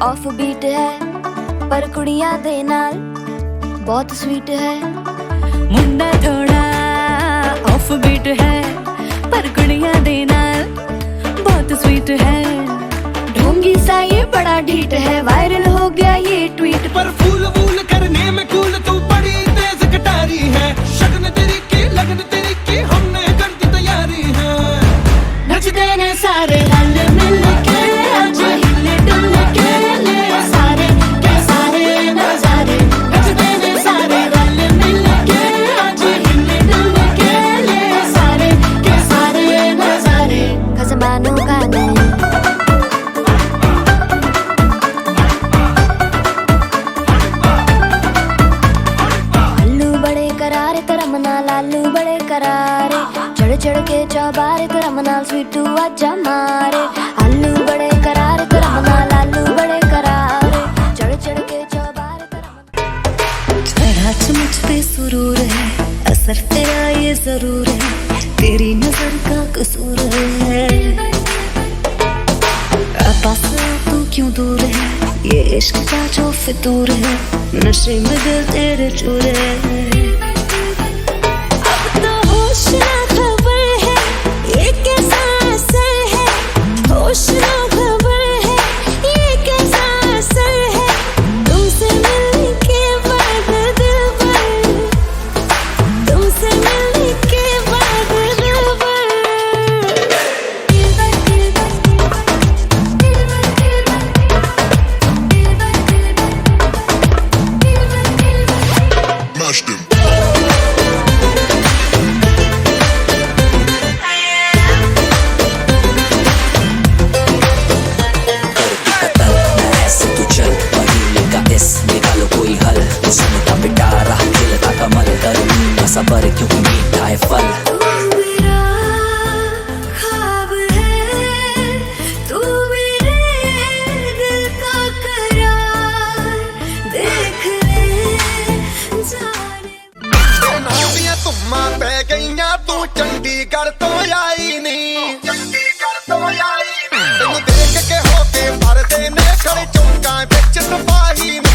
Off beat है पर कुड़ियां दे नाल बहुत स्वीट है। मुंडा थोड़ा ऑफ बीट है पर कुड़ियां दे नाल बहुत स्वीट है। ढोंगी सा ये बड़ा ढीठ है, वायरल हो गया ये ट्वीट पर फूल वूल करने में कूल तू बड़ी तेज कटारी है। शगन तेरी की लगन तेरी की हमने कर दी तैयारी है। नचते ने सारे रल मिल के आज हिले डुल के ले सारे के सारे नजारे। नचते ने सारे रल मिल के आज हिले डुल के ले सारे के सारे नजारे। खसबानों का नहीं लालू बड़े करारे चढ़ चढ़ के चौबारे तेरा मनाल स्वीटू आजा मारे। आलू बड़े करारे तेरा मनाल आलू बड़े करारे चढ़ चढ़ के चौबारे तेरा चढ़ा मुझ पे सुरूर है, असर तेरा ये जरूर है, तेरी नजर का कसूर है। पास तू क्यों दूर है, ये इश्क का जो फितूर है, नशे में दिल तेरे चूर है। अब तो होश ना खबर है, ये कैसा असर है, होश ना खबर है, ये कैसा असर है, तुमसे मिलने के बाद दिल भर, तुमसे मिलने के बाद दिल भर। सबर क्योंकि मीठा है फल। तू मेरा ख्वाब है, तू मेरे दिल का करार, देख ले जाने। नावियां तुम्मा पै गईयां, तू चंडीगढ़ तो आई नहीं, तेनू देख के होके भरदे ने खड़े चौंकां विच सिपाही नी।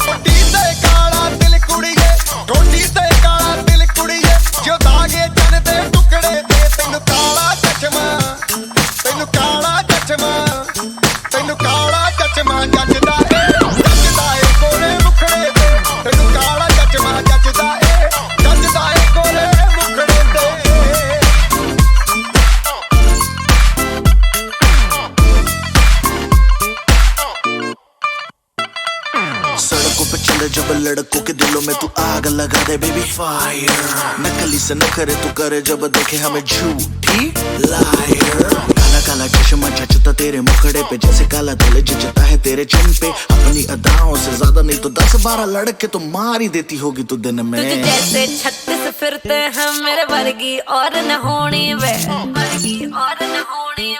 ठोडी ते काला दिल कुड़िए, जो दागे जन दे टुकड़े ते, तेनू काला चश्मा, तेनू काला चश्मा, तेनू काला चश्मा जचदा ए कोरे मुखड़े ते, तेनू काला चश्मा जचदा ए कोरे मुखड़े ते। सड़कों पे चले जब लड़कों के दिलों में तू आग लगा दे बेबी फायर, नकली से नखरे तू करे जब देखे हमें झूठी लायर। काला काला चश्मा जचता तेरे मुखड़े पे, जैसे काला दिल जचता है तेरे चिन पे, अपनी अदाओं से ज्यादा नहीं तो 10-12 लड़के तो मार ही देती होगी तू दिन में। तुझे जैसे 36 फिरते हैं मेरे वर्गी और न होनी वे, वर्गी और न होनी,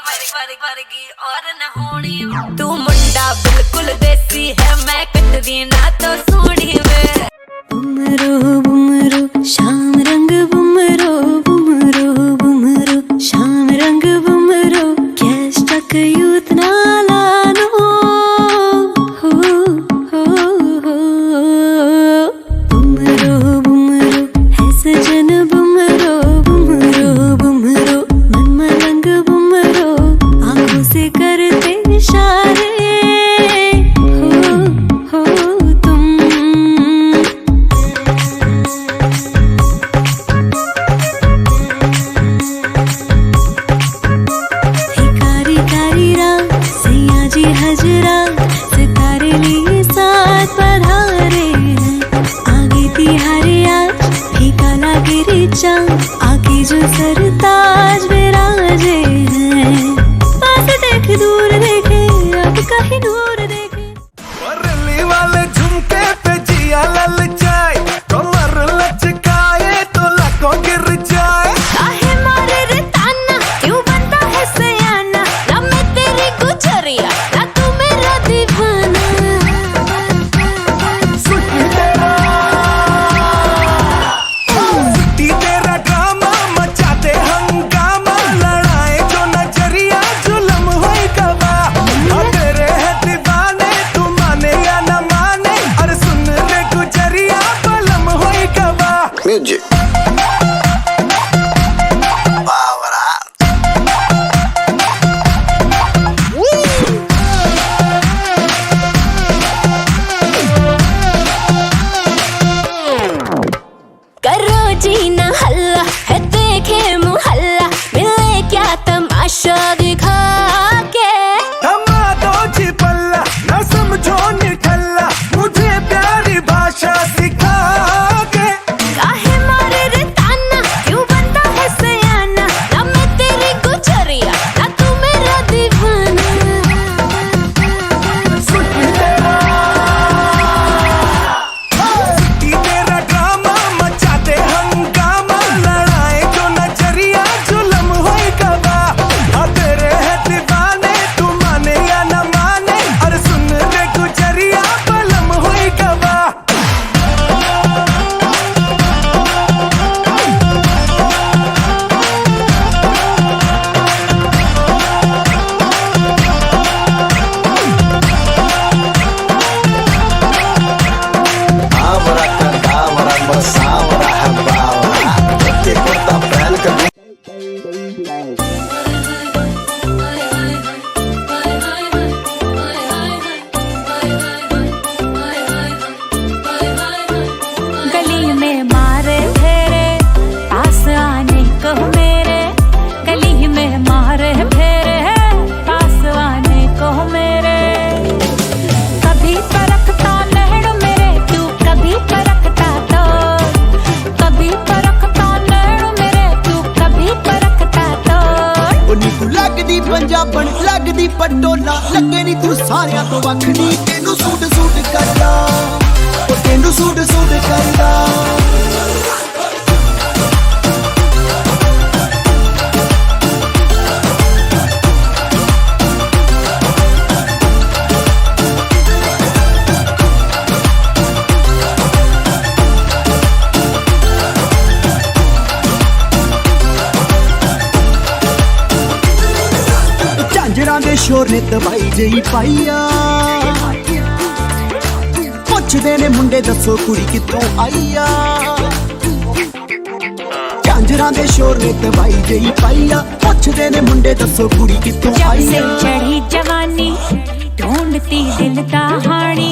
वर्गी और न होनी। तू मुंडा बिल्कुल देसी है, मैं कटरी ना तो सोनी वे। बुमरो बुमरो शाम रंग बुमरो, बुमरो बुमरो शाम रंग बुमरो, कैश तक यूथ ना लानो हो हो हो। बुमरो बुमरो है सजन बुमरो, बुमरो बुमरो मन मलंग बुमरो, आंखों से करते इशारे हो तुम। कारी कारी रात सैयाजी हजरा, सितारे लिए साथ पधारे हैं, आगे तिहारे आज फीका लागे रे चांद, आगे जो सरताज विराजे हैं, पास देख दूर देखे अब कहीं दूर देखे। बरली वाले झुमके पे जिया ललचाए, कमर लचकाए तो लाखों गिर जाए। काहे मारे रे ताना, क्यों बनता है सयाना, ना मैं तेरी गुजरिया ना तू मेरा दीवाना। सिटी तेरा ड्रामा मचाते ਸਾਰਿਆਂ ਤੋਂ ਵੱਖਰੀ ਤੈਨੂੰ ਸੂਟ ਸੂਟ ਕਰਦਾ ਉਹ ਤੈਨੂੰ ਸੂਟ ਸੂਟ ਕਰਦਾ ਝਾਂਜਰਾਂ ਦੇ ਸ਼ੋਰ ਨੇ ਤਬਾਈ ਜਈ ਪਾਈਆ ਪੁੱਛਦੇ ਨੇ ਮੁੰਡੇ ਦੱਸੋ ਕੁੜੀ ਕਿੱਥੋਂ ਆਈ ਆ ਝਾਂਜਰਾਂ ਦੇ ਸ਼ੋਰ ਨੇ ਤਬਾਈ ਜਈ ਪਾਈਆ ਪੁੱਛਦੇ ਨੇ ਮੁੰਡੇ ਦੱਸੋ ਕੁੜੀ ਕਿੱਥੋਂ ਆਈ ਆ जब से चढ़ी जवानी ढूंढती दिल दहाड़ी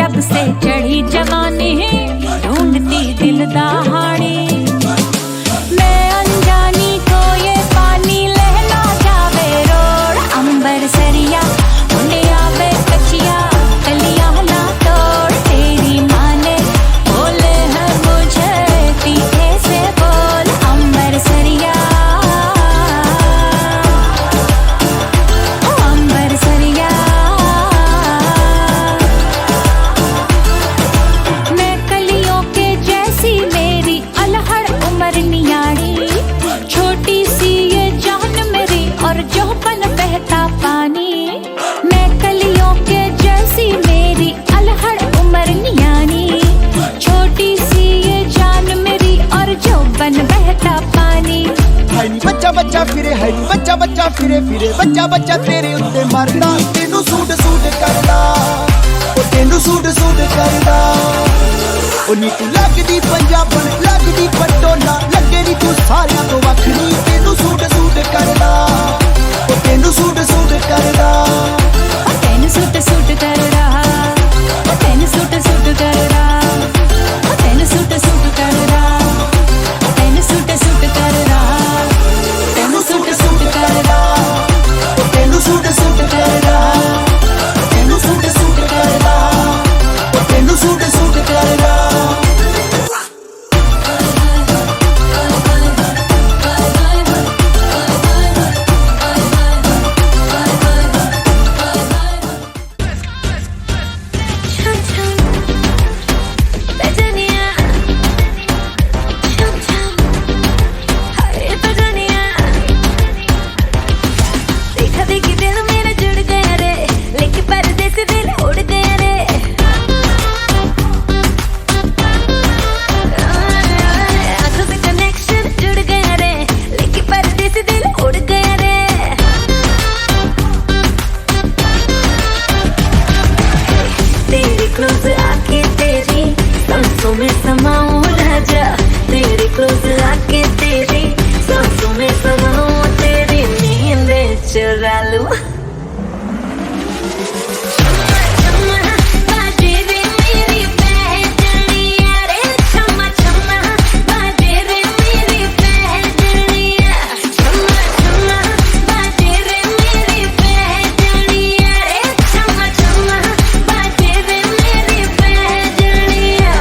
जब से चढ़ी जवानी ढूंढती दिल दहाड़ी मैं अनजानी को ये पानी लहला जावे रोड अंबर सरिया उन्हें आवे कचिया कलिया ला तोड़ तेरी माँ ने बोले है मुझे तीखे से बोल अंबर सरिया अंबर सरिया मैं कलियों के जैसी मेरी अलहड़ उम्र नियाड़ी छोटी सी ये जान मेरी और जौहपन बहता पानी मैं कलियों के जैसी मेरी अलहड़ उम्र नियाड़ी छोटी सी ये जान मेरी और जौहपन बहता पानी ਹੈ ਨੀ ਬੱਚਾ ਬੱਚਾ ਫਿਰੇ ਹੈ ਨੀ ਬੱਚਾ ਬੱਚਾ ਫਿਰੇ ਫਿਰੇ ਬੱਚਾ ਬੱਚਾ ਤੇਰੇ ਉੱਤੇ ਮਰਦਾ ਤੈਨੂੰ ਸੂਟ ਸੂਟ ਕਰਦਾ ਉਹ ਤੈਨੂੰ ਸੂਟ ਸੂਟ ਕਰਦਾ ਉਹ ਨੀ ਤੂੰ ਲੱਗਦੀ ਪੰਜਾਬਣ ਲੱਗਦੀ ਪਟੋਲਾ ਲੱਗੇ ਨੀ ਤੂੰ ਸਾਰਿਆਂ ਤੋਂ ਵੱਖਰੀ ਤੈਨੂੰ ਸੂਟ ਸੂਟ ਕਰਦਾ ਉਹ ਤੈਨੂੰ ਸੂਟ ਸੂਟ ਕਰਦਾ तेन सूट सूट कर रहा तेन सूट सूट कर रहा तेन सूट सूट कर रहा तेन सूट सूट कर रहा ਤੈਨੂੰ ਸੂਟ ਸੂਟ ਕਰਦਾ ਉਹ ਤੈਨੂੰ ਸੂਟ ਸੂਟ ਕਰਦਾ ਤੈਨੂੰ ਸੂਟ ਸੂਟ ਕਰਦਾ ਉਹ ਤੈਨੂੰ ਸੂਟ ਸੂਟ ਕਰਦਾ देखा देखी दिल मेरा जुड़ गया रे लेकिन पर्दे से दिल उड़ गया रे आंखों से कनेक्शन जुड़ गया रे लेकिन पर्दे से दिल उड़ गया रे तेरी क्लोज आके तेरी सांसों में समाऊं राजा तेरी क्लोज आके तेरी सांसों में समाऊं तेरी नींद चुरा लूं बाजे रे मेरी बहजनिया रे छमा छमा बाजे रे मेरी बहजनिया छमा छमा बाजे रे मेरी बहजनिया रे छमा छमा बाजे रे मेरी बहजनिया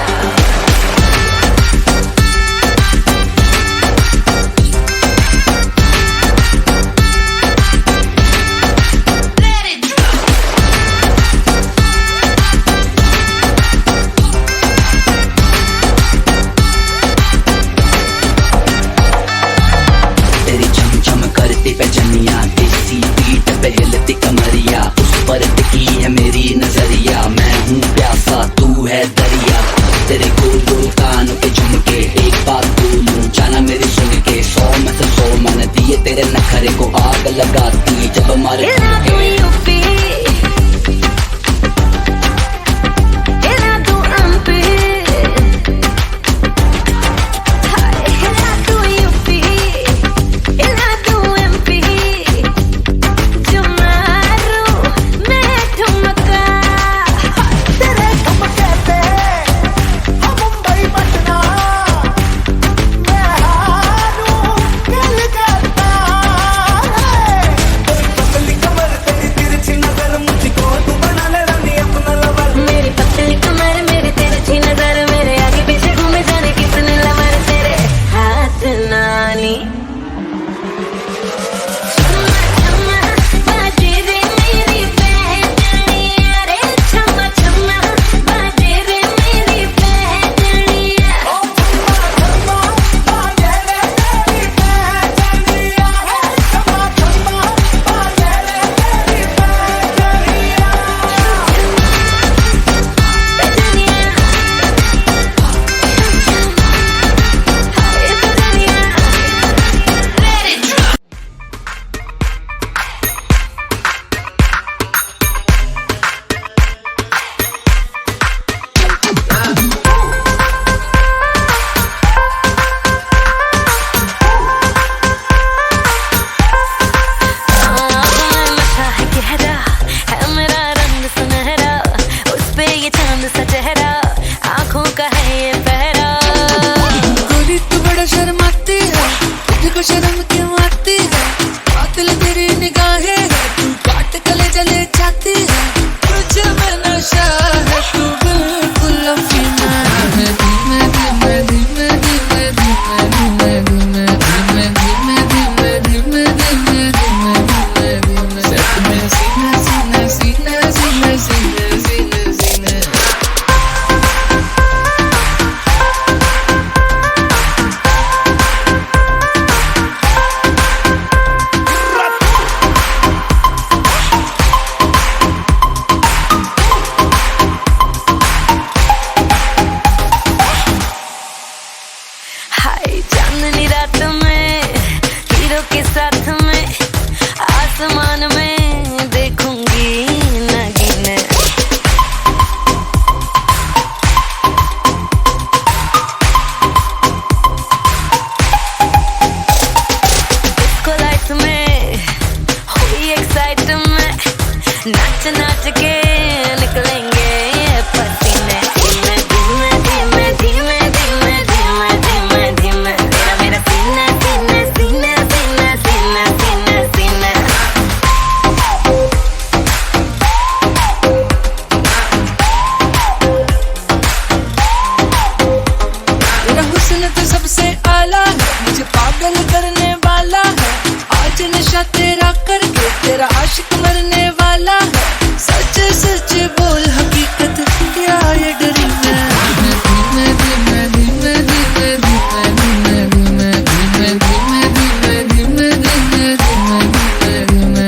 तेरी चम चम करती पहचनिया देसी बीट पे हिलती कमरिया उस पर टिकी है मेरी नजरिया मैं हूँ प्यासा तू है दरिया तेरे गोल कानों के झुमके एक बात बोलूं जाना मेरी सुन के 100 में से 100 मन दिए तेरे नखरे को आग लगाती जब हमारे Era tu yupi Era tu ampi Era tu yupi Era tu ampi Jumaru मैं ठुमका तेरे ठुमके पे हम मुंबई पटना मैं हारूं दिल करता है तेरी पतली कमर तेरी सा चेहरा, आंखों का है ये पहरा। गोरी तू बड़ा शर्माती है, तुझको शर्म क्यों आती है? कातिल तेरी निगाहें है, तू काट गले जले जाती है। तुझे में नशा है, तू बिल्कुल अफीना है। धीमे धीमे धीमे धीमे धीमे धीमे धीमे धीमे धीमे धीमे धीमे धीमे धीमे धीमे सच में सीने सीने सीने सीने सीने सीने सीने। हाय चांदनी रात में हीरो के साथ में आसमान में देखूंगी नगीने। डिस्को लाइट में हुई एक्साइटमेंट, नाच नाच के निकलेंगे पसीने। धीमे धीमे धीमे धीमे धीमे धीमे धीमे धीमे तेरा मेरा सीना सीना सीना सीना सीना सीना सीना। तेरा हुस्न तो सबसे आला है, मुझे पागल करने वाला है। आज नशा तेरा करके तेरा आशिक मरने वाला है। सच सच बोल हकीकत क्या ये ड्रीम है? धीमे धीमे धीमे धीमे धीमे धीमे धीमे धीमे धीमे धीमे धीमे धीमे धीमे धीमे धीमे।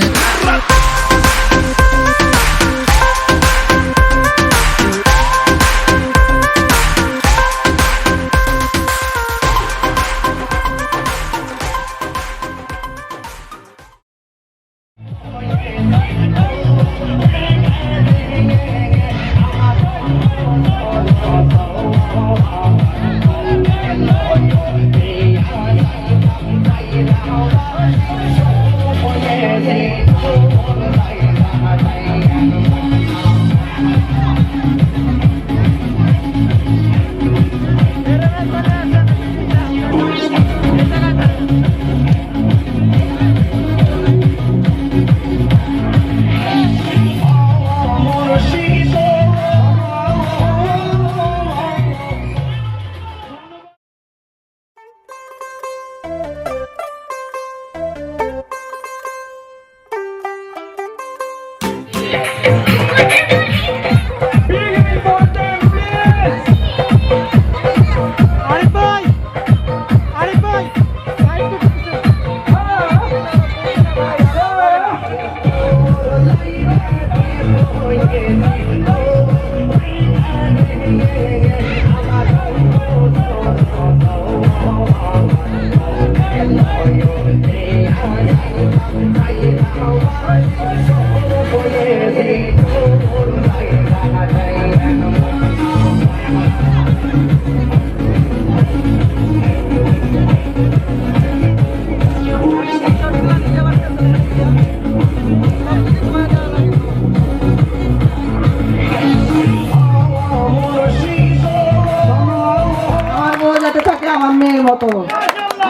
আমার মেয়ের মতো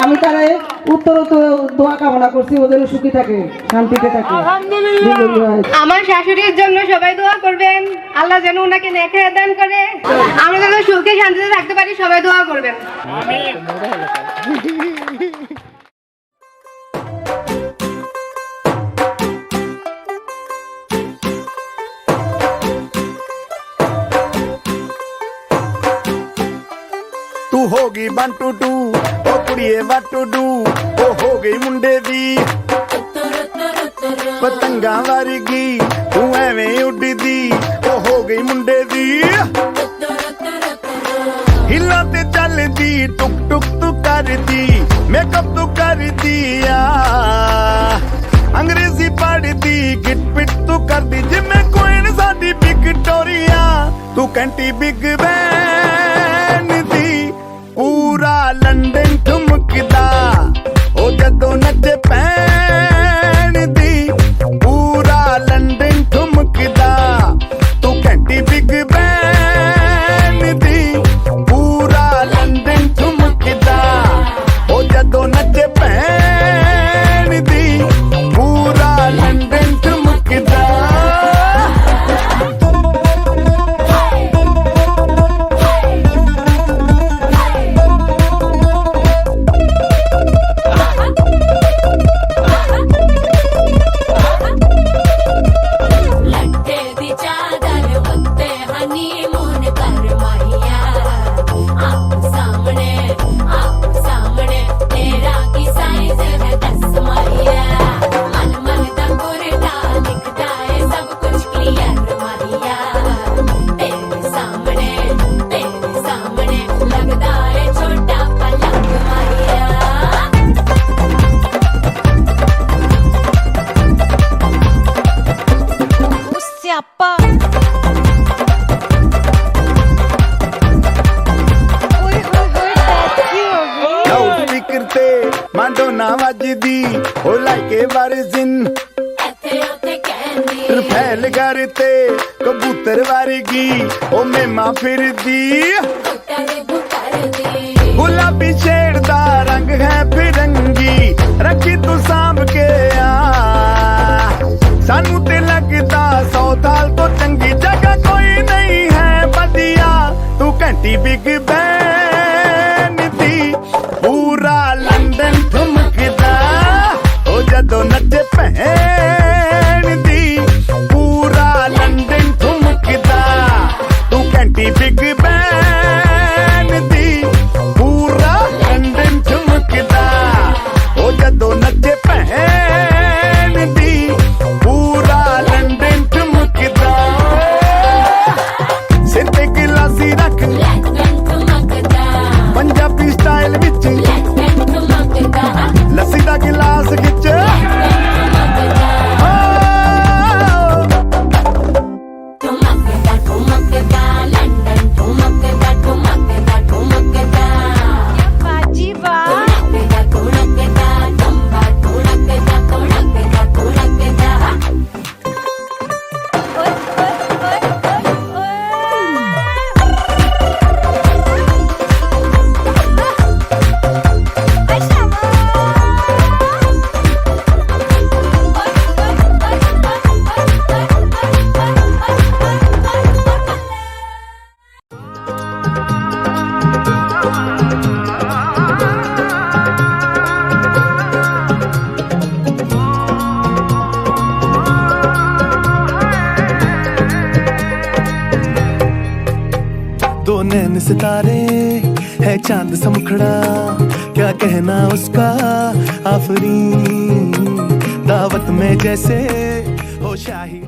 আমি তারা উত্তর দোয়া কামনা করছি, ওদের সুখী থাকে, শান্তিতে থাকে। আমার শাশুড়ির জন্য সবাই দোয়া করবেন, আল্লাহ যেন ওনাকে নেখায়া দান করে, আমরা যেন সুখে শান্তিতে থাকতে পারি, সবাই দোয়া করবেন। तू होगी 1 2 2 ओ कुड़िए 1 2 2 ओ हो गई मुंडे दी पतंगा वर्गी तू एवें उड़दी ओ हो गई मुंडे दी हिला ते चलदी टुक टुक तू करदी मेकअप तू करदी अंग्रेजी पढ़दी गिट पिट तू करदी जिम्मे कोइन साडी विक्टोरिया तू कैंटी बिग बैन दी पूरा लंदन ठुमकदा ओ जदों नचे पैन दी पूरा लंदन ठुमकदा तू कैंटी बिग बैन ओ लाइके वारिजिन फैल करते कबूतर वारगी ओ मेमा फिरदी गुलाबी शेर दा रंग है फिरंगी रखी तू सांभ के सानू ते लगदा 100 साल तो चंगी जगह कोई नहीं है बदिया तू घंटी बिग बैन दी पूरा लंदन ठुमकदा ओ जदों नचे भैन दी पूरा लंदन ठुमकदा तू घंटी बिग बैन दी पूरा लंदन ठुमकदा ओ जदों नचे भैन दी पूरा लंदन ठुमकदा सिर ते गिलासी रख पंजाबी स्टाइल विच लस्सी दा गिलास खिच दो नैन सितारे है चांद सा मुखड़ा क्या कहना उसका आफरीन दावत में जैसे हो शाही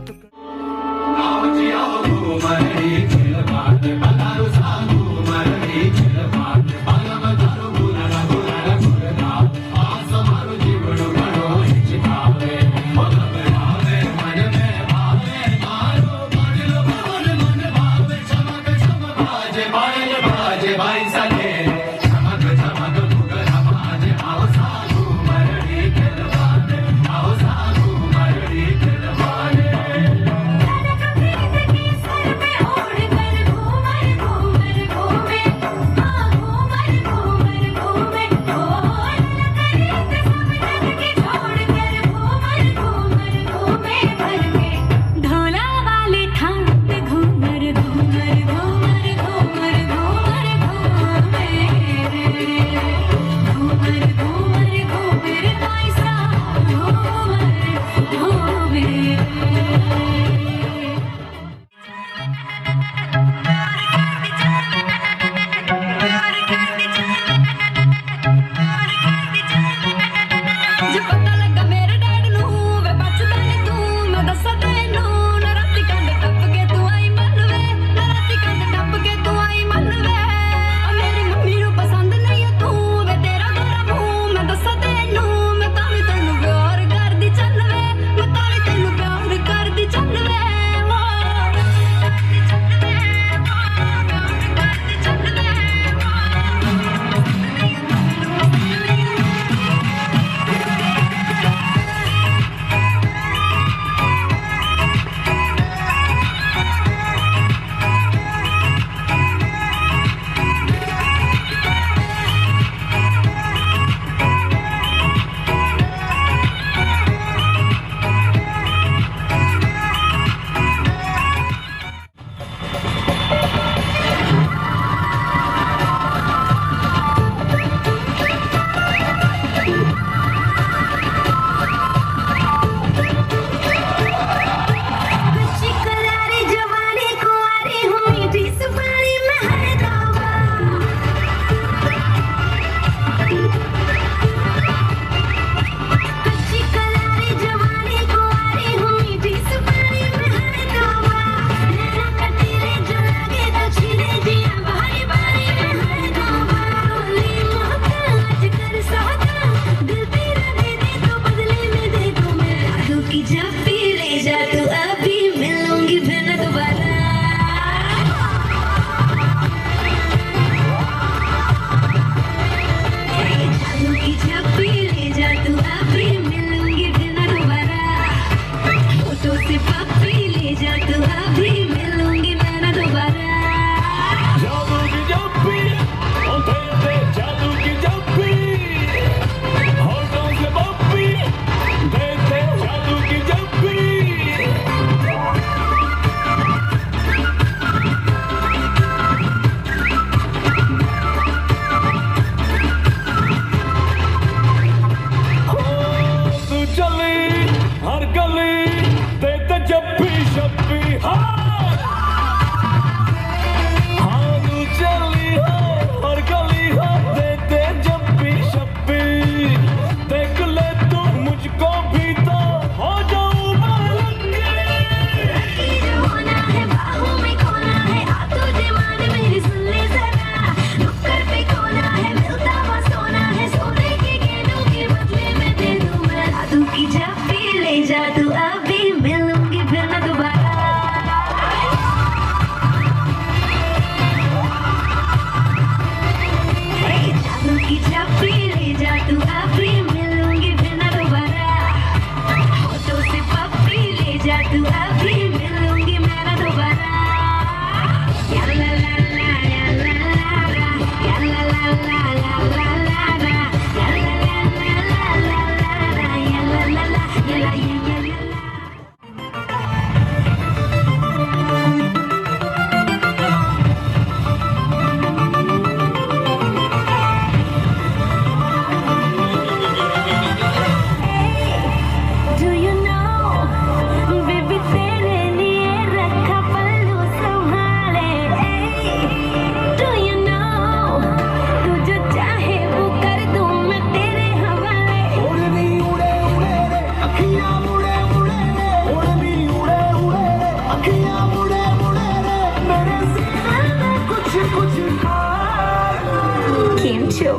छो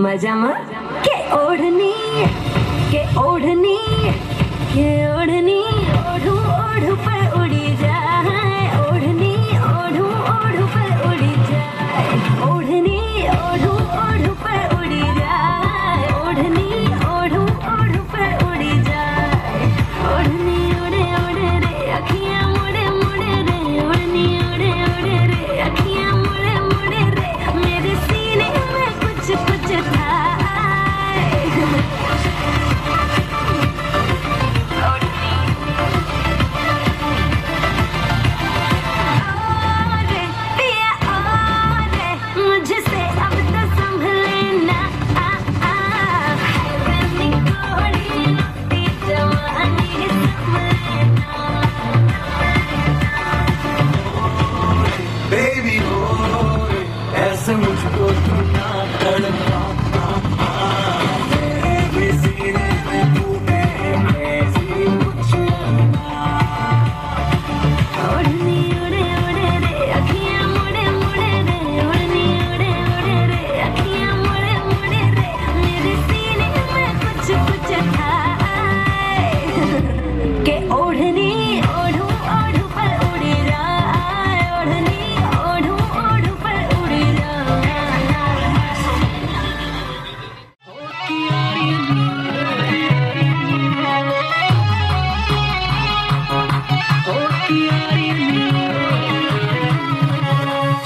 मजामा के ओढ़नी ओढ़ू ओढ़ू पर उड़ी जाए ओढ़नी ओढ़ू ओढ़ू पर उड़ी जाए ओढ़नी ओढ़ू ओढ़ू पर उड़ी जाए ओढ़नी ओढ़ू ओढ़ू पर उड़ी जाए ओढ़नी उड़े उड़े रे अखियां मुड़े मुड़े रे ओढ़नी उड़े उड़े रे अखियां मुड़े मुड़े रे मेरे सीने में कुछ कुछ था बेबी बोल ऐसे मुझको तू ना तड़पा मेरे सीने में तूने ऐसी कुछ ओढ़नी उड़े उड़े रे अखियां मुड़े मुड़े रे ओढ़नी उड़े उड़े रे अखियां मुड़े मुड़े रे मेरे सीने में कुछ कुछ था के ओढ़नी ओढ़ू ओढ़ू पर उड़ी जाए ओढ़नी ओढ़ू ओढ़ू पर उड़ी जाए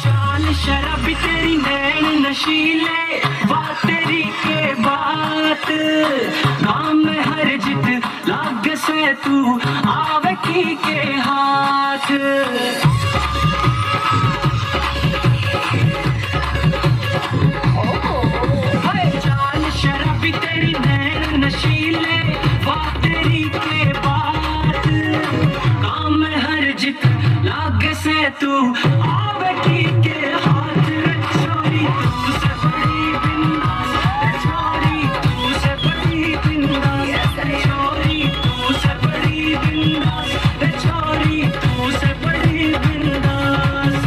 चाल शराबी तेरी नैन नशीले बात तेरी के बात गाम में हर जित लाग से तू आवे की के हाथ चाल शराबी तेरी नैन नशीले बात तेरी के बात काम में हर जित लाग से तू आवे की के हाथ रे छोरी तू से बड़ी बिंदास रे छोरी तू से बड़ी बिंदास रे छोरी तू से बड़ी बिंदास रे छोरी तू से बड़ी बिंदास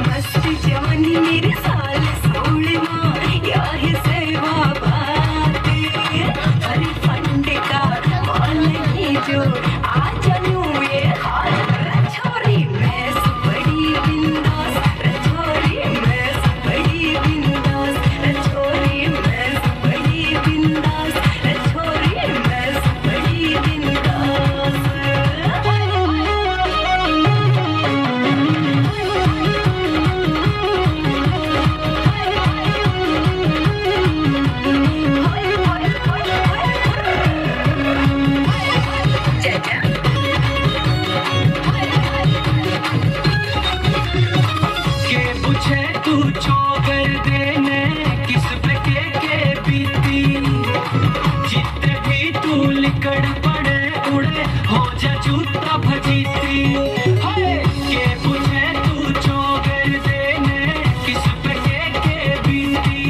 मस्ती जवानी मेरे साल सोलवा याही सेवा बाते हरी फंडे का मॉल नहीं जो आ जानू ये हाल रे छोरी मैं बड़ी बिंदास रे छोरी मैं बड़ी बिंदास रे छोरी मैं बड़ी बिंदास रे छोरी मैं बड़ी बिंदास के पूछे तू चौकर देने किस पे के बीती जितने भी तू लिकड़ पड़े उड़े हो जा जूता भजीती हाय के पूछे तू चौकर देने किस पे के बीती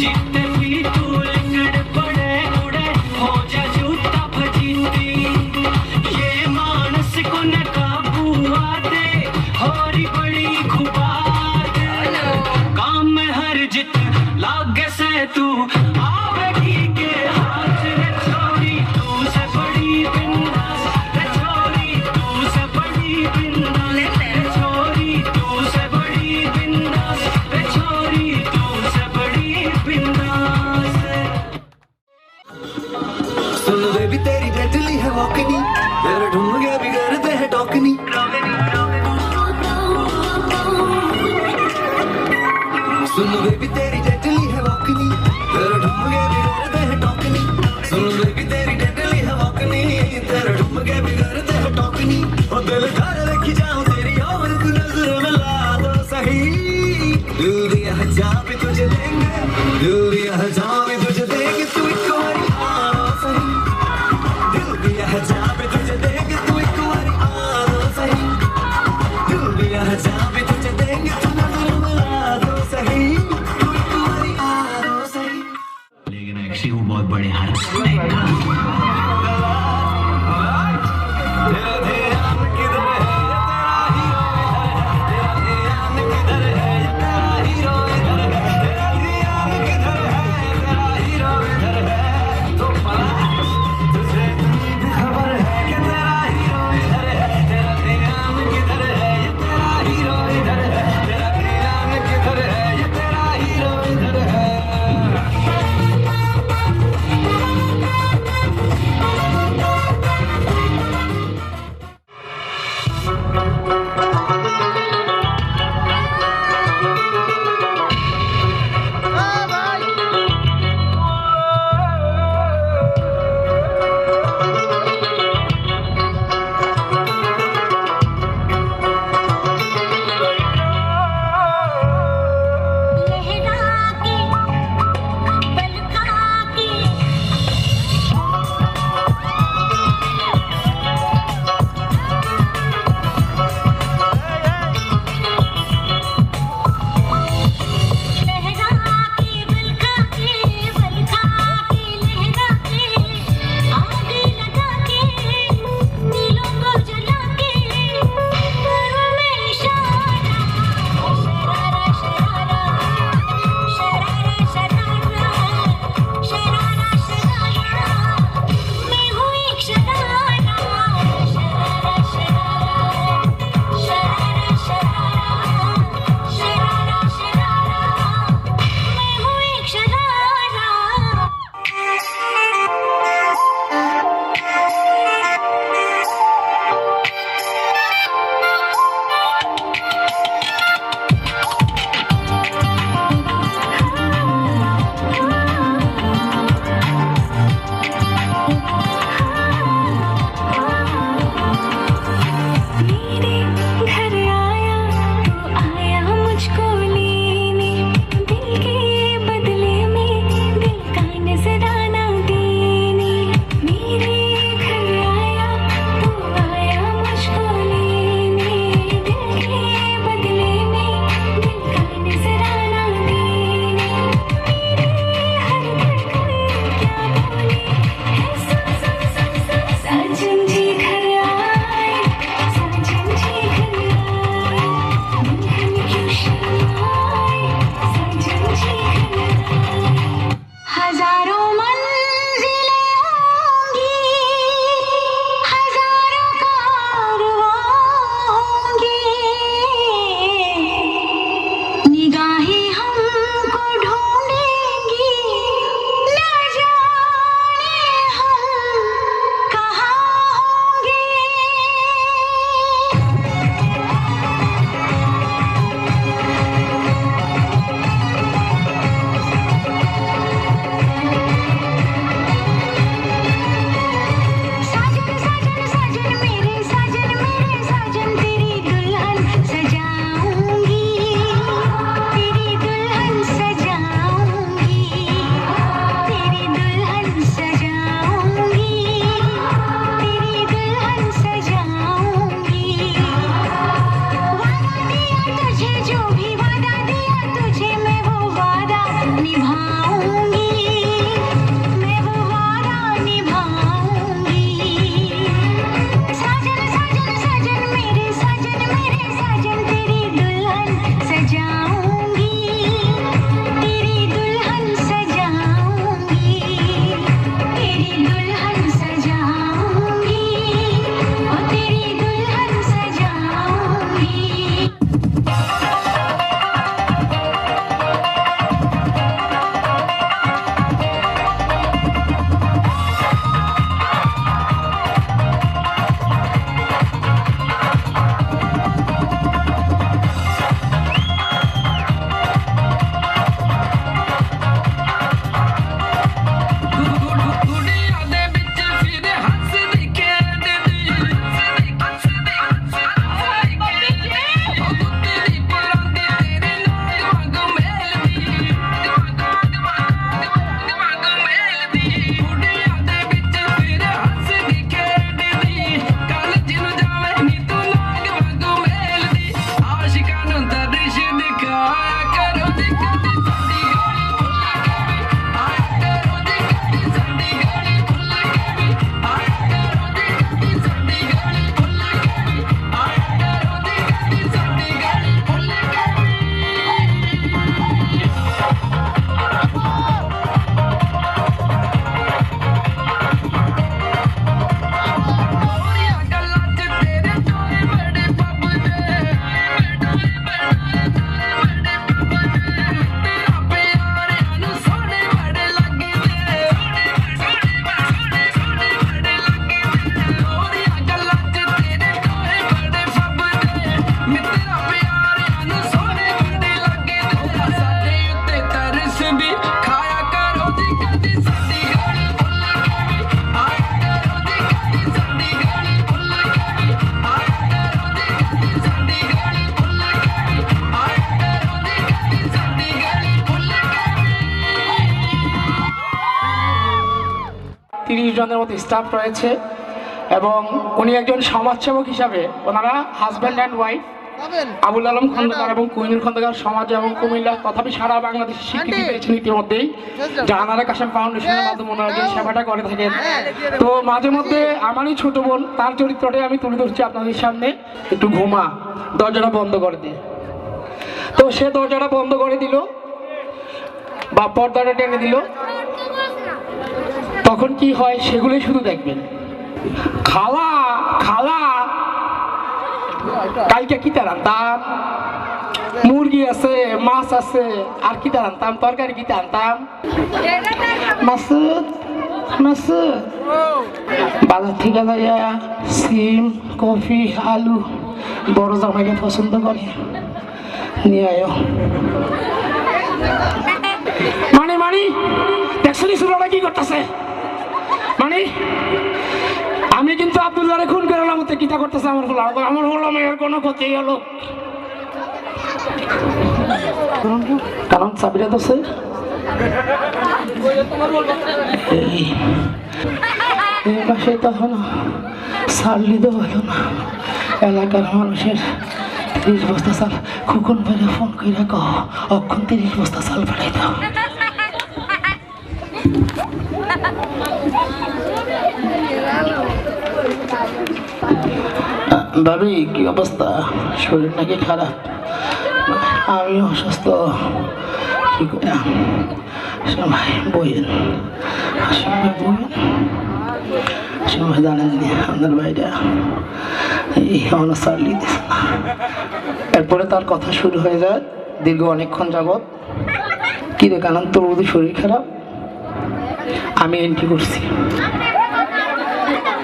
जितने भी तू लिकड़ पड़े उड़े हो जा जूता भजीती ये मानस को न काबू आते होरी बड़ी खुबात काम में हर जित लागे से तू आवेगी के हाथ रे छोरी तू से बड़ी बिंदास रे छोरी तू से बड़ी बिंदास रे छोरी तू से बड़ी बिंदास रे छोरी तू से बड़ी बिंदास सुन बेबी तेरी डेडली है वॉकनी तेरे ढूंढ बिगड़ते हैं टॉकनी सुन बेबी तेरी डेडली है वॉकनी तेरे ढूंढ बिगड़ते हैं टॉकनी सुन बेबी तेरी डेडली है वॉकनी तेरे ढूंढ बिगड़ते हैं टॉकनी और दिल घर रखी जाऊं तेरी और तू नजर में ला दो सही दिल दिया है जहाँ भी तुझे देंगे दिल दिया है जहाँ भी तुझे देंगे तू एक बारी आ सही दिल दिया है जहाँ भी तुझे देंगे तू एक बारी आ सही दिल दिया है जहाँ भी तुझे देंगे तू नजर में ला दो सही तू एक बारी आ सही लेकिन एक्चुअली वो बहुत बड़े हाथ तेरा 30 জনের মতো স্টাফ রয়েছে এবং উনি একজন সমাজসেবক হিসাবে ওনারা husband and wife Abul Alam Khandakar এবং কুইনুর খন্দকার সমাজ এবং কুমিল্লা তথাপি সারা বাংলাদেশে স্বীকৃতি পেয়েছেন ইতিমধ্যেই জাহানারা কাশেম ফাউন্ডেশনের মাধ্যমে ওনারা যে সেবাটা করে থাকেন। তো মাঝে মধ্যে আমারই ছোট বোন তার চরিত্রটাই আমি তুলে ধরছি আপনাদের সামনে। একটু ঘুমা, দরজাটা বন্ধ করে দিয়ে। তো সে দরজাটা বন্ধ করে দিল বা পর্দাটা টেনে দিল, তখন কি হয় সেগুলোই শুধু দেখবেন। খালা খালা কালকে কি আনতাম, মুরগি আছে, মাছ আছে, আর কি আনতাম, তরকারি কি আনতাম, মাসুদ মাসুদ বাজার থেকে যাইয়া সিম, কফি, আলু বড় জামাইকে পছন্দ করে নিয়ে আয়ো। মানে মানে দেখছো ছোটরা কি করতেছে? মানে আমি কিন্তু আব্দুল্লাহরে খুন করে এলাম, কিটা করতেছে আমার হলো মেয়ের কোনো ক্ষতি হলো কারণ চাবিটা তো এই পাশে তখন সারলি তো হলো না। এলাকার মানুষের 30 বস্তা চাল খুকুন ভাইরে ফোন করে কহ অক্ষণ 30 বস্তা চাল পাঠাই দাও। ভাবি কি অবস্থা? শরীর নাকি খারাপ? আমি অসুস্থ। কি করে সবাই বইয়েন, সবাই বইয়েন, সবাই জানেন আপনার বাইরে এই অনুসার লিতেছে না। এরপরে তার কথা শুরু হয়ে যায় দীর্ঘ অনেকক্ষণ যাবৎ। কি রে কারণ তোর বোধ শরীর খারাপ? আমি এন্ট্রি করছি।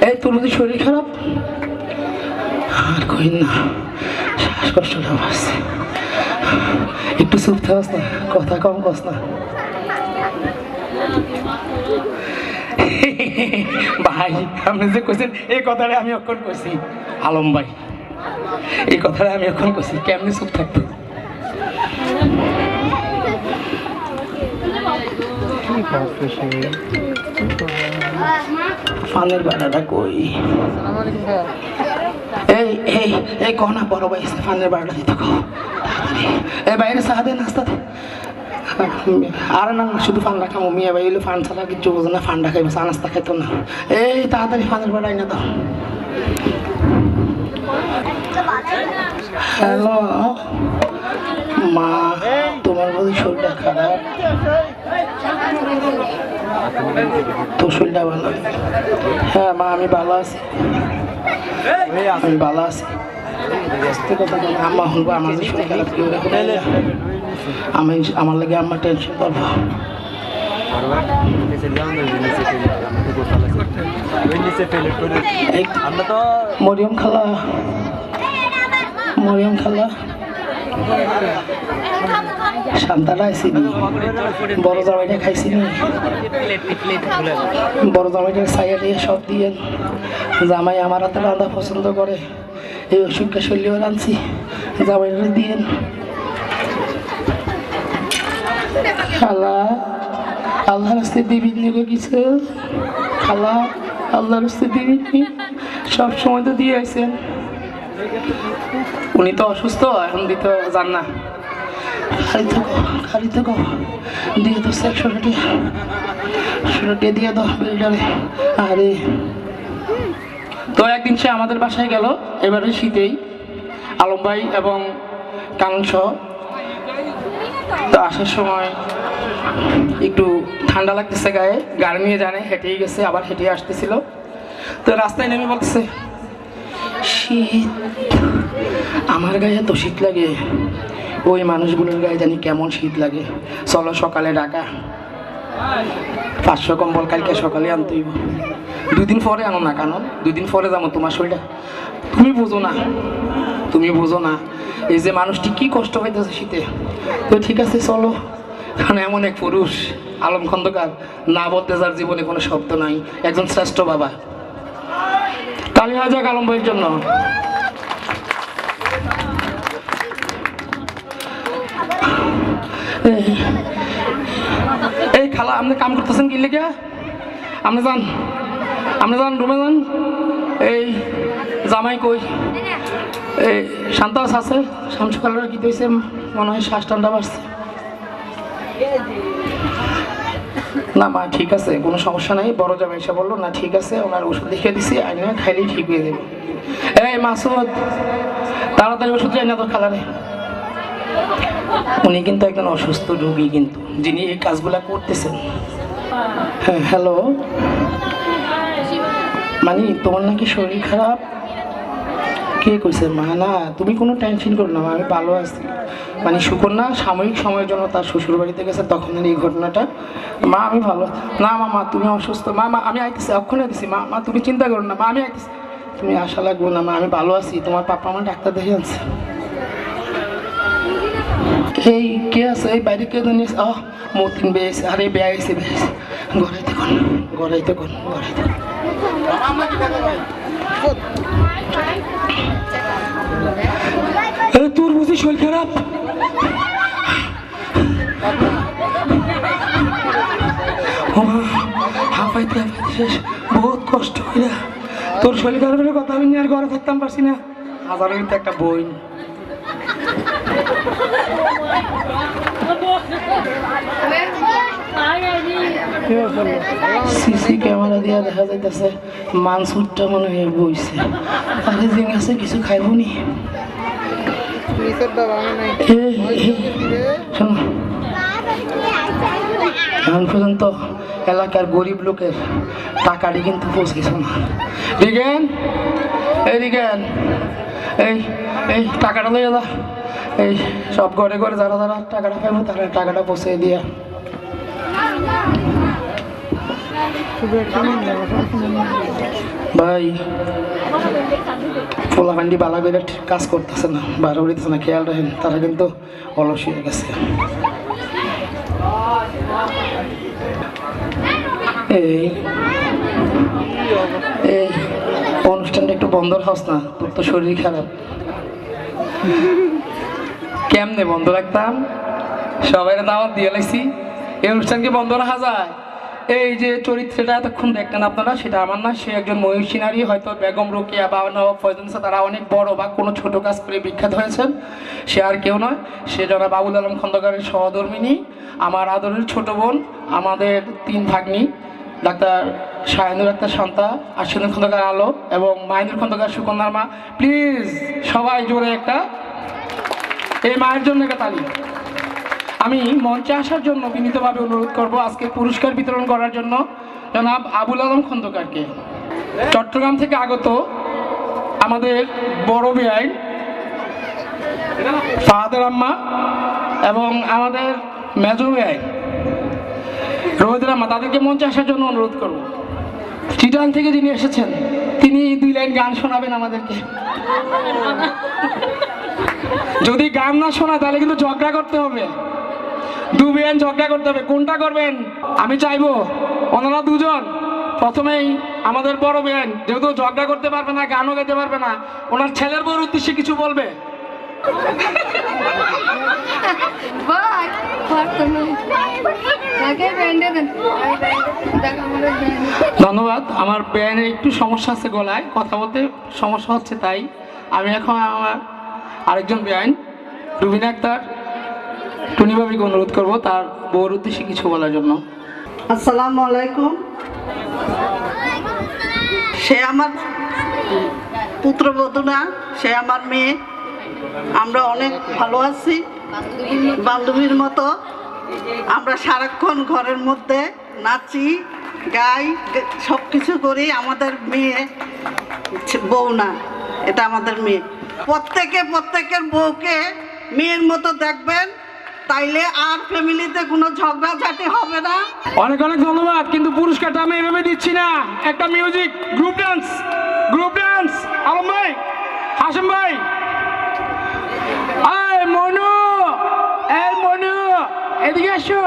এই তোর বোধ শরীর খারাপ? আর কই না, শ্বাসকষ্টটা বাড়ছে। একটু চুপ থাকস না, কথা কম কস না। ভাই আপনি যে কইছেন এই কথাটা আমি অক্ষণ কইছি, আলম ভাই এই কথাটা আমি অক্ষণ কইছি, কেমনি চুপ থাকতো? ফানের বাড়াটা কই? এই এই এই কহ না বড় ভাই ফানের বাড়াটা দিতে কহ। এই বাইরে সাহায্য নাস্তা আর না শুধু ফান রাখাম মিয়া ভাই হইলে ফান ছাড়া কিছু বোঝে না, ফান্ডা খাইবে চা নাস্তা খাইতো না। এই তাড়াতাড়ি ফানের বাড়াই না দাও। হ্যালো মা, তোমার বোধ শরীরটা খারাপ? তোর শরীরটা ভালো? হ্যাঁ মা আমি ভালো আছি, আমি ভালো আছি। আম্মা শুনবো আমার যে শরীর খারাপ, কেউ আমি আমার লাগে আম্মা টেনশন করবো। মরিয়ম খালা, মরিয়ম খালা শান্তাটা আইসিনি, বড় জামাইটা খাইছিনি, বড় জামাইটা ছাইয়া দিয়ে সব দিয়ে জামাই আমার হাতে রান্না পছন্দ করে, এই ওষুধটা শরীরেও রাঁধছি জামাইটা দিয়ে। খালা আল্লাহর রাস্তে দিবিন নিয়ে কিছু, খালা আল্লাহর রাস্তে দিবিনি, সব সময় তো দিয়ে আইছেন। উনি তো অসুস্থ, এখন দিতে যান না। খালি থাকো দিয়ে তো 100 দিয়ে দাও বিল্ডারে। আরে তো একদিন সে আমাদের বাসায় গেল, এবারে শীতেই আলম ভাই এবং কানন সহ। তো আসার সময় একটু ঠান্ডা লাগতেছে গায়ে, গাড়ি নিয়ে জানে হেঁটেই গেছে, আবার হেঁটে আসতেছিল। তো রাস্তায় নেমে বলতেছে শীত, আমার গায়ে এত শীত লাগে, ওই মানুষগুলোর গায়ে জানি কেমন শীত লাগে। চলো সকালে ঢাকা, 500 কম্বল কালকে সকালে আনতে হইব। 2 দিন পরে আনো না, কারণ 2 দিন পরে যাবো, তোমার শরীরটা তুমি বোঝো না, তুমি বোঝো না এই যে মানুষটি কি কষ্ট পাইতেছে শীতে। তো ঠিক আছে চলো, কারণ এমন এক পুরুষ আলম খন্দকার, না বলতে যার জীবনে কোনো শব্দ নাই, একজন শ্রেষ্ঠ বাবা। তালি হয়ে যাক আলম ভাইয়ের জন্য। এই খালা আপনি কাম করতেছেন কি লেগে? আপনি যান রুমে যান। এই জামাই কই? এই শান্তাস আছে? শামসুকালের কি হয়েছে? মনে হয় শ্বাস ঠান্ডা বাড়ছে। না মা ঠিক আছে, কোনো সমস্যা নেই। বড় জামাই এসে বললো না ঠিক আছে, ওনার ওষুধ লিখে দিছি, আইনে খাইলেই ঠিক হয়ে যাবে। এই মাসুদ, তাড়াতাড়ি ওষুধ চাই না তোর খালারে। উনি কিন্তু একজন অসুস্থ রোগী, কিন্তু যিনি এই কাজগুলা করতেছেন। হ্যাঁ হ্যালো, মানে তোমার নাকি শরীর খারাপ? কে কইছে? মা না, তুমি কোনো টেনশন করো না, আমি ভালো আছি। মানে সুকন্যা সাময়িক সময়ের জন্য তার শ্বশুর বাড়িতে গেছে, তখন এই ঘটনাটা। মা আমি ভালো না। মা তুমি অসুস্থ। মা আমি আইতেছি, অক্ষণ আইতেছি। মা তুমি চিন্তা করো না, মা আমি আইতেছি। তুমি আশা লাগবো না মা, আমি ভালো আছি। তোমার পাপা আমার ডাক্তার দেখে আনছে। এই কে আছে? এই বাইরে কে জানিস? মতিন বেশ, আরে বেয়াইছে গড়াইতে কোন গড়াইতে কোন গড়াইতে। তোর বুঝি শরীর খারাপ? হাঁপাইতে শেষ, বহুত কষ্ট করে। তোর শরীর খারাপের কথা আমি আর ঘরে থাকতাম পারছি না। হাজারের কিন্তু একটা বই। সিসি ক্যামেরা দিয়া দেখা যাইতেছে মানসুরটা মনে হয় বইছে। আরে দিন আছে কিছু খাইব নি? এখন পর্যন্ত এলাকার গরিব লোকের টাকাটি কিন্তু পৌঁছেছে না। রিগেন, এই রিগেন, এই টাকাটা লইয়া যা। এই সব ঘরে ঘরে যারা যারা টাকাটা পাইব তারা টাকাটা পৌঁছে দিয়া। ভাই পোলাপান্ডি বালা করে কাজ করতেছে না, বারো উড়িতেছে না, খেয়াল রাখেন। তারা কিন্তু অলস হয়ে গেছে। এই অনুষ্ঠানটা একটু বন্ধ হাউস না, তোর তো শরীর খারাপ। কেমনে বন্ধ রাখতাম? সবাই দাওয়াত দিয়ে লাইছি, এই অনুষ্ঠানকে বন্ধ রাখা যায়? এই যে চরিত্রটা এতক্ষণ দেখলেন আপনারা, সেটা আমার না, সে একজন মহিষী নারী। হয়তো বেগম রোকেয়া বা নবাব ফয়জুল তারা অনেক বড় বা কোনো ছোট কাজ করে বিখ্যাত হয়েছেন। সে আর কেউ নয়, সে জনাব আবুল আলম খন্দকারের সহধর্মিনী, আমার আদরের ছোট বোন, আমাদের 3 ভাগ্নি, ডাক্তার শাহিনুর আক্তার শান্তা, আশিনুর খন্দকার আলো এবং মাহিনুর খন্দকার সুকন্যার মা। প্লিজ সবাই জোরে একটা এই মায়ের জন্য একটা তালি। আমি মঞ্চে আসার জন্য বিনীতভাবে অনুরোধ করব আজকে পুরস্কার বিতরণ করার জন্য জনাব আবুল আলম খন্দকারকে। চট্টগ্রাম থেকে আগত আমাদের বড় বেআইন ফাহাদের আম্মা এবং আমাদের মেজো বেআইন রোহিতের আম্মা, তাদেরকে মঞ্চে আসার জন্য অনুরোধ করব। চিটাং থেকে যিনি এসেছেন তিনি 2 লাইন গান শোনাবেন আমাদেরকে। যদি গান না শোনা তাহলে কিন্তু ঝগড়া করতে হবে। 2 বেআইন ঝগড়া করতে হবে, কোনটা করবেন? আমি চাইবো ওনারা দুজন প্রথমেই আমাদের বড় বেআইন যেহেতু ঝগড়া করতে পারবে না, গানও গাইতে পারবে না, ওনার ছেলের বউর উদ্দেশ্যে কিছু বলবে। ধন্যবাদ। আমার বেআইনের একটু সমস্যা আছে, গলায় কথা বলতে সমস্যা হচ্ছে, তাই আমি এখন আমার আরেকজন বেআইন রুবিনা আক্তার টুনি ভাবিকে অনুরোধ করবো তার বউর উদ্দেশ্যে কিছু বলার জন্য। আসসালামু আলাইকুম। সে আমার পুত্রবধূ না, সে আমার মেয়ে। আমরা অনেক ভালো আছি, বান্ধবীর মতো। আমরা সারাক্ষণ ঘরের মধ্যে নাচি, গাই, সব কিছু করি। আমাদের মেয়ে বউ না, এটা আমাদের মেয়ে। প্রত্যেকের বউকে মেয়ের মতো দেখবেন, তাইলে আর ফ্যামিলিতে কোনো ঝগড়াঝাটি হবে না। অনেক অনেক ধন্যবাদ, কিন্তু পুরস্কারটা আমি এভাবে দিচ্ছি না। একটা মিউজিক গ্রুপ ডান্স। আলম ভাই, হাসিম ভাই, মনু এদিকে আসো।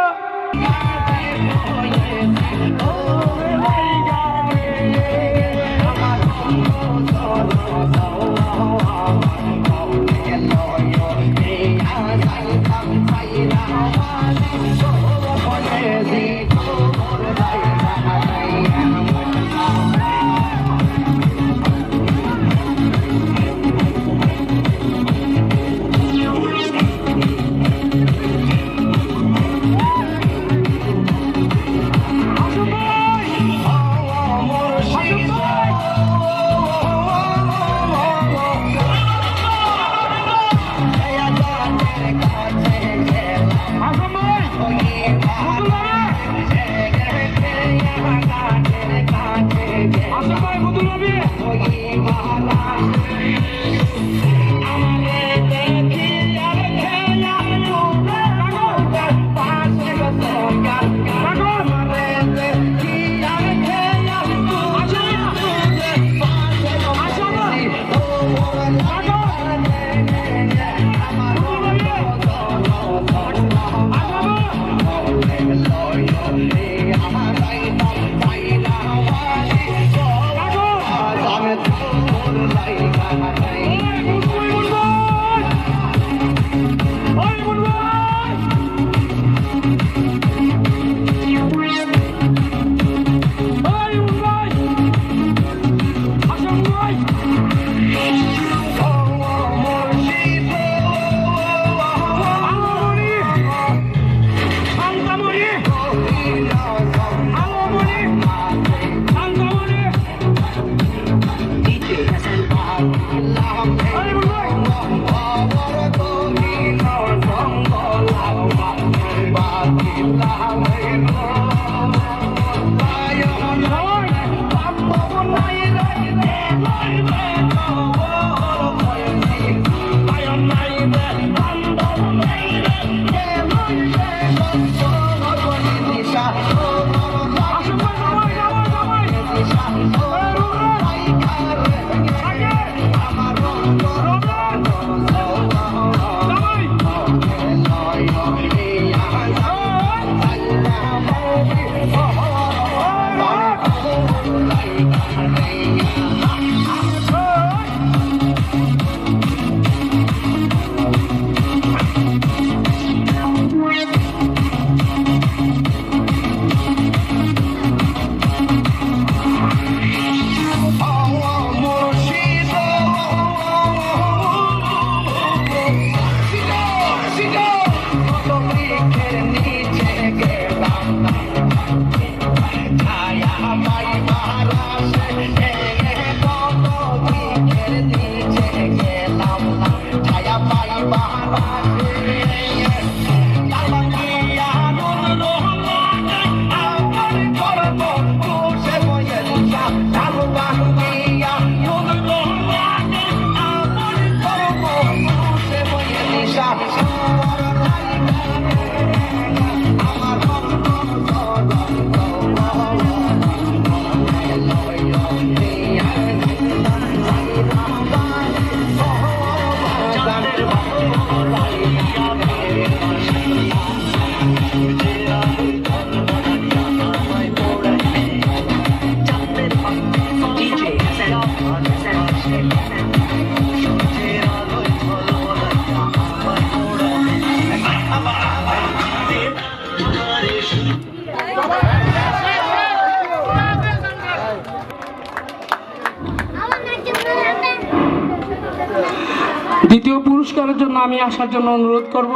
দ্বিতীয় পুরস্কারের জন্য আমি আসার জন্য অনুরোধ করব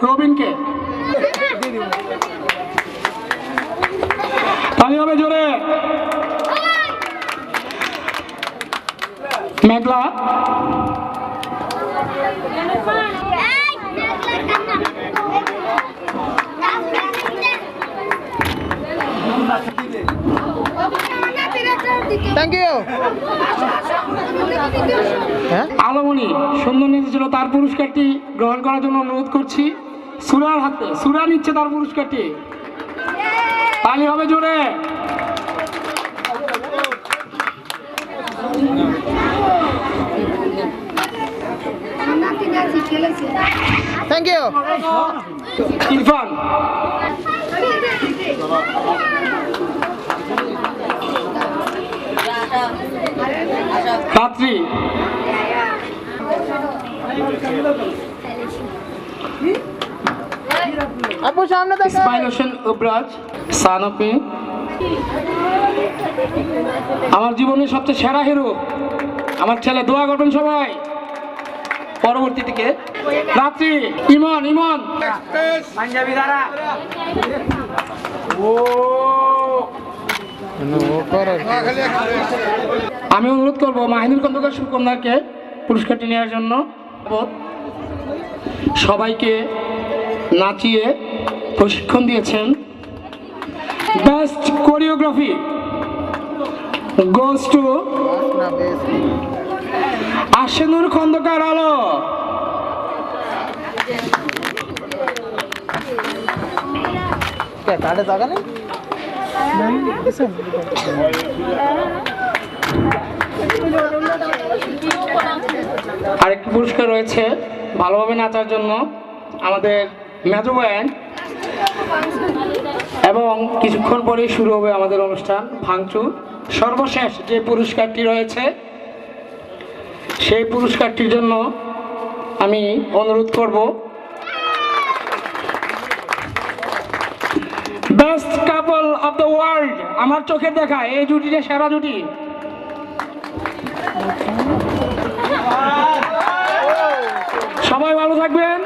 রবিনকে। তালি হবে জোরে। মেঘলা থ্যাংক ইউ। আলোমণি সুন্দর নিচে ছিল, তার পুরস্কারটি গ্রহণ করার জন্য অনুরোধ করছি। সুরার হাতে, সুরা নিচ্ছে তার পুরস্কারটি। তালি হবে জোরে। Thank you. ইরফান রাত্রি আপু সামনে দেখো। ইসমাইল হোসেন উবরাজ সানপে আমার জীবনের সবচেয়ে সেরা হিরো আমার ছেলে, দোয়া করবেন সবাই। পরবর্তী থেকে রাত্রি ইমন ইমন পাঞ্জাবি দ্বারা আমি অনুরোধ করবো মাহিনুর খন্দকার সুকন্যাকে পুরস্কারটি নেওয়ার জন্য। সবাইকে নাচিয়ে প্রশিক্ষণ দিয়েছেন। Best choreography goes to Ashinur Khandakar Alo. আরেকটি পুরস্কার রয়েছে ভালোভাবে নাচার জন্য আমাদের মেজো ব্যান্ড, এবং কিছুক্ষণ পরেই শুরু হবে আমাদের অনুষ্ঠান ভাঙচুর। সর্বশেষ যে পুরস্কারটি রয়েছে সেই পুরস্কারটির জন্য আমি অনুরোধ করব best couple of the world. আমার চোখের দেখা এই জুটিটা সেরা জুটি। সবাই ভালো থাকবেন।